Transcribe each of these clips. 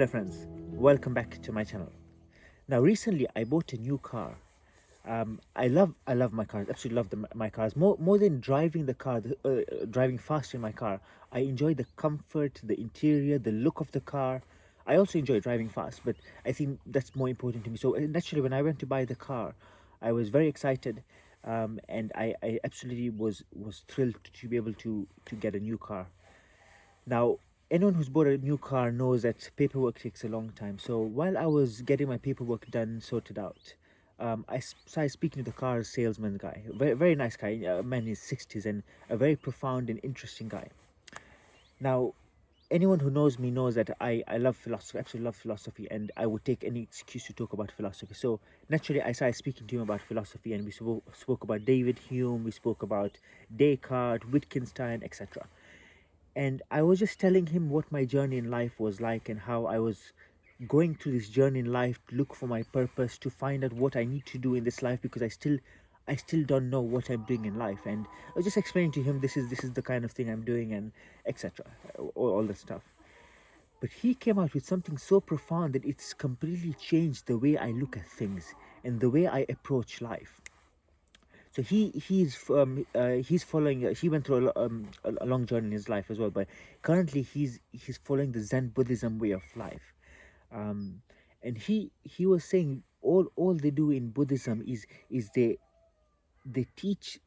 Hello friends, welcome back to my channel. Now recently I bought a new car. I love my cars. Absolutely love my cars more than driving the car, driving fast in my car. I enjoy the comfort, the interior, the look of the car. I also enjoy driving fast, but I think that's more important to me. So naturally, when I went to buy the car, I was very excited, and I absolutely was thrilled to be able to get a new car. Now, anyone who's bought a new car knows that paperwork takes a long time. So while I was getting my paperwork done, sorted out, started speaking to the car salesman guy. Very nice guy, a man in his 60s, and a very profound and interesting guy. Now, anyone who knows me knows that I love philosophy, absolutely love philosophy, and I would take any excuse to talk about philosophy. So naturally, I started speaking to him about philosophy, and we spoke about David Hume, we spoke about Descartes, Wittgenstein, etc. And I was just telling him what my journey in life was like and how I was going through this journey in life to look for my purpose, to find out what I need to do in this life, because I still don't know what I'm doing in life. And I was just explaining to him this is the kind of thing I'm doing, and etc, all that stuff. But he came out with something so profound that it's completely changed the way I look at things and the way I approach life. So he's following. He went through a long journey in his life as well, but currently he's following the Zen Buddhism way of life. Um, and he was saying all they do in Buddhism is they teach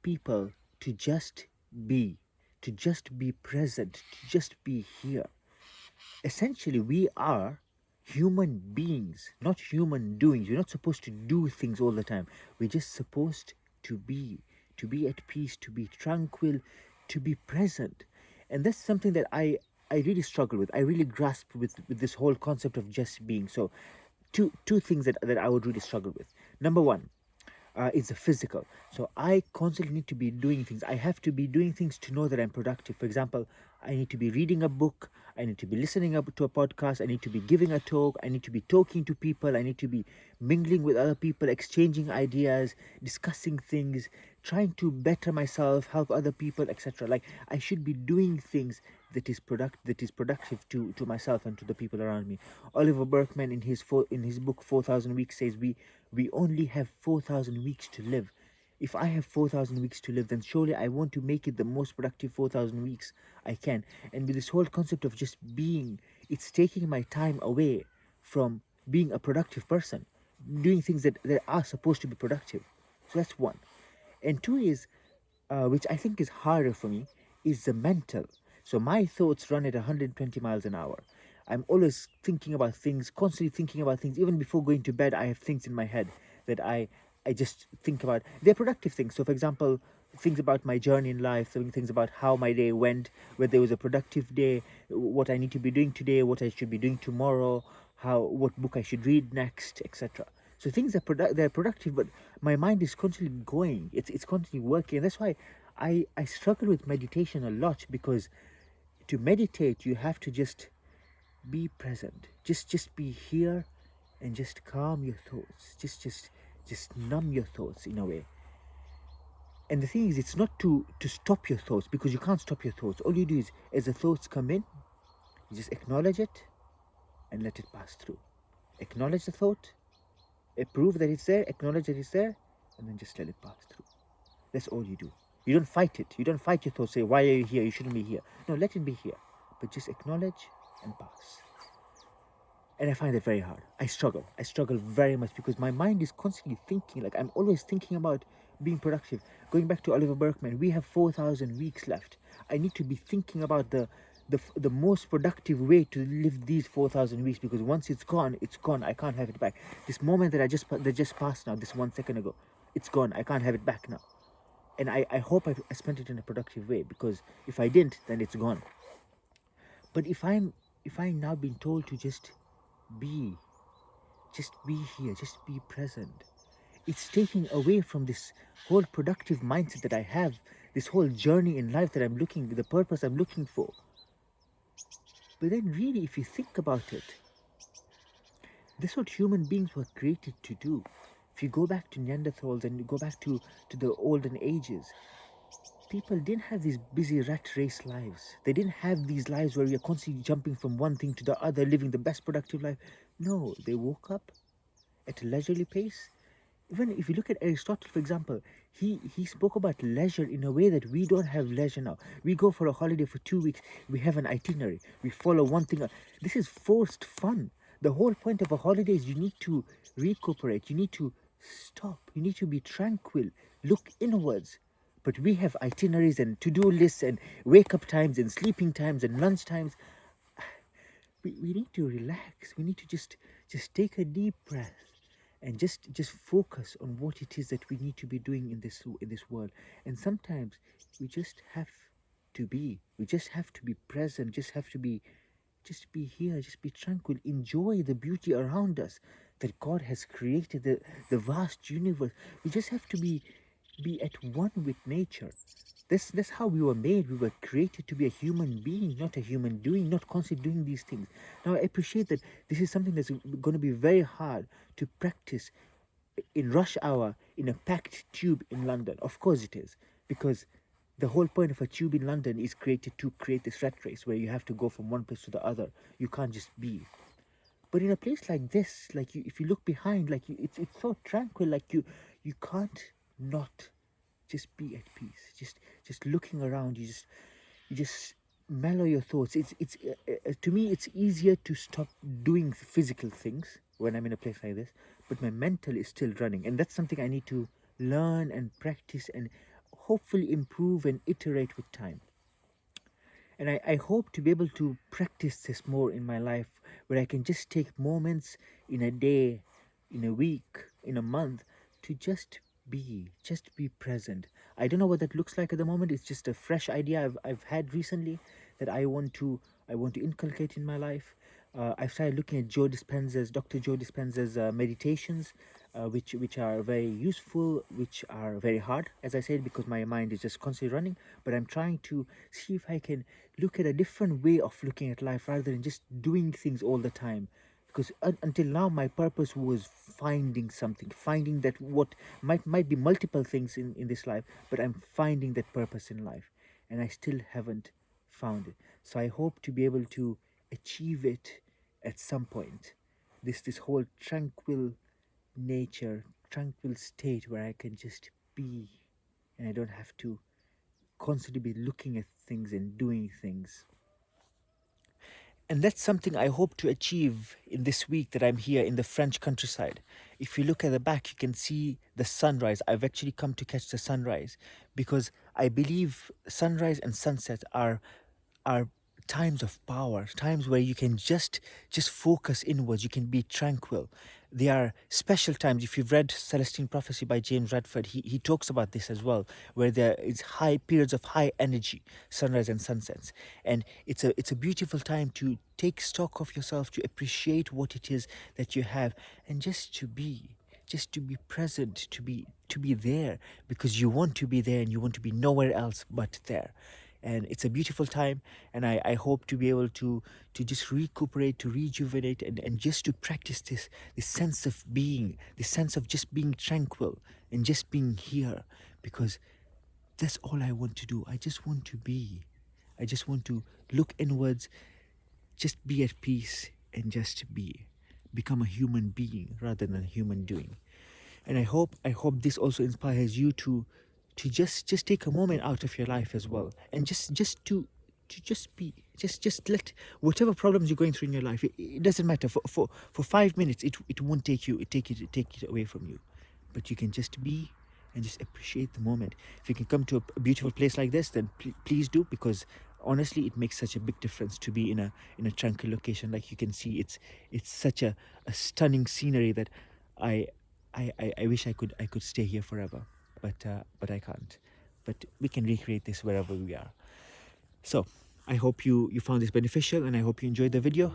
people to just be, to just be present, to just be here. Essentially, we are human beings, not human doings. We're not supposed to do things all the time. We're just supposed to be at peace, to be tranquil, to be present. And that's something that I really struggle with. I really grasp with this whole concept of just being. So two things that I would really struggle with. Number one, is the physical. So I constantly need to be doing things. I have to be doing things to know that I'm productive. For example, I need to be reading a book. I need to be listening up to a podcast. I need to be giving a talk. I need to be talking to people. I need to be mingling with other people, exchanging ideas, discussing things, trying to better myself, help other people, etc. Like I should be doing things that is productive to myself and to the people around me. Oliver Berkman in his book 4,000 Weeks says we only have 4,000 weeks to live. If I have 4,000 weeks to live, then surely I want to make it the most productive 4,000 weeks I can. And with this whole concept of just being, it's taking my time away from being a productive person, doing things that are supposed to be productive. So that's one. And two is, which I think is harder for me, is the mental. So my thoughts run at 120 miles an hour. I'm always thinking about things, constantly thinking about things. Even before going to bed, I have things in my head that I just think about. They're productive things. So, for example, things about my journey in life, things about how my day went, whether it was a productive day, what I need to be doing today, what I should be doing tomorrow, what book I should read next, etc. So things are they're productive, but my mind is constantly going. It's constantly working, and that's why I struggle with meditation a lot, because to meditate you have to just be present, just be here, and just calm your thoughts, just numb your thoughts in a way. And the thing is, it's not to stop your thoughts, because you can't stop your thoughts. All you do is, as the thoughts come in, you just acknowledge it and let it pass through. Acknowledge the thought, prove that it's there, acknowledge that it's there, and then just let it pass through. That's all you do. You don't fight it. You don't fight your thoughts, say, why are you here? You shouldn't be here. No, let it be here. But just acknowledge and pass. And I find it very hard. I struggle very much, because my mind is constantly thinking. Like, I'm always thinking about being productive. Going back to Oliver Berkman, we have 4,000 weeks left. I need to be thinking about the most productive way to live these 4,000 weeks, because once it's gone, it's gone. I can't have it back. This moment that just passed now, this 1 second ago, it's gone. I can't have it back now. And I hope I spent it in a productive way, because if I didn't, then it's gone. But if I'm now being told to be just be here, just be present, it's taking away from this whole productive mindset that I have, this whole journey in life that I'm looking, the purpose I'm looking for. But then really, if you think about it, this is what human beings were created to do. If you go back to Neanderthals and you go back to the olden ages, people didn't have these busy rat race lives. They didn't have these lives where you're constantly jumping from one thing to the other, living the best productive life. No, they woke up at a leisurely pace. Even if you look at Aristotle, for example, he spoke about leisure in a way that we don't have leisure now. We go for a holiday for 2 weeks, we have an itinerary, we follow one thing. This is forced fun. The whole point of a holiday is you need to recuperate, you need to stop, you need to be tranquil, look inwards. But we have itineraries and to-do lists and wake-up times and sleeping times and lunch times. We need to relax. We need to just take a deep breath and just focus on what it is that we need to be doing in this world. And sometimes we just have to be. We just have to be present. Just be here. Just be tranquil. Enjoy the beauty around us that God has created, the vast universe. We just have to be at one with nature. That's how we were made. We were created to be a human being, not a human doing, not constantly doing these things. Now, I appreciate that this is something that's going to be very hard to practice in rush hour in a packed tube in London. Of course it is, because the whole point of a tube in London is created to create this rat race where you have to go from one place to the other. You can't just be. But in a place like this, like if you look behind, like it's so tranquil. Like you can't not just be at peace. Just looking around, you just mellow your thoughts. It's to me it's easier to stop doing physical things when I'm in a place like this, but my mental is still running, and that's something I need to learn and practice and hopefully improve and iterate with time. And I hope to be able to practice this more in my life, where I can just take moments in a day, in a week, in a month, to just be present. I don't know what that looks like at the moment. It's just a fresh idea I've had recently that I want to inculcate in my life. I've started looking at Dr. Joe Dispenza's meditations, which are very useful, which are very hard, as I said, because my mind is just constantly running. But I'm trying to see if I can look at a different way of looking at life rather than just doing things all the time. Because until now, my purpose was finding something, finding that what might be multiple things in this life, but I'm finding that purpose in life, and I still haven't found it. So I hope to be able to achieve it at some point. This whole tranquil nature, tranquil state where I can just be, and I don't have to constantly be looking at things and doing things. And that's something I hope to achieve in this week that I'm here in the French countryside. If you look at the back, you can see the sunrise. I've actually come to catch the sunrise because I believe sunrise and sunset are times of power, times where you can just focus inwards. You can be tranquil. They are special times. If you've read Celestine Prophecy by James Radford, he talks about this as well, where there is high periods of high energy, sunrise and sunsets. And it's a beautiful time to take stock of yourself, to appreciate what it is that you have, and just to be present, to be there, because you want to be there and you want to be nowhere else but there. And it's a beautiful time, and I hope to be able to just recuperate, to rejuvenate, and just to practice this sense of being, this sense of just being tranquil and just being here, because that's all I want to do. I just want to be. I just want to look inwards, just be at peace, and just become a human being rather than a human doing. And I hope this also inspires you to just take a moment out of your life as well, and just to be, just let whatever problems you're going through in your life, it doesn't matter. For 5 minutes, it won't take it away from you, but you can just be and just appreciate the moment. If you can come to a beautiful place like this, then please do, because honestly, it makes such a big difference to be in a tranquil location. Like you can see, it's such a stunning scenery that I wish I could stay here forever, but I can't. But we can recreate this wherever we are. So I hope you found this beneficial, and I hope you enjoyed the video.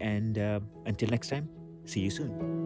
And until next time, see you soon.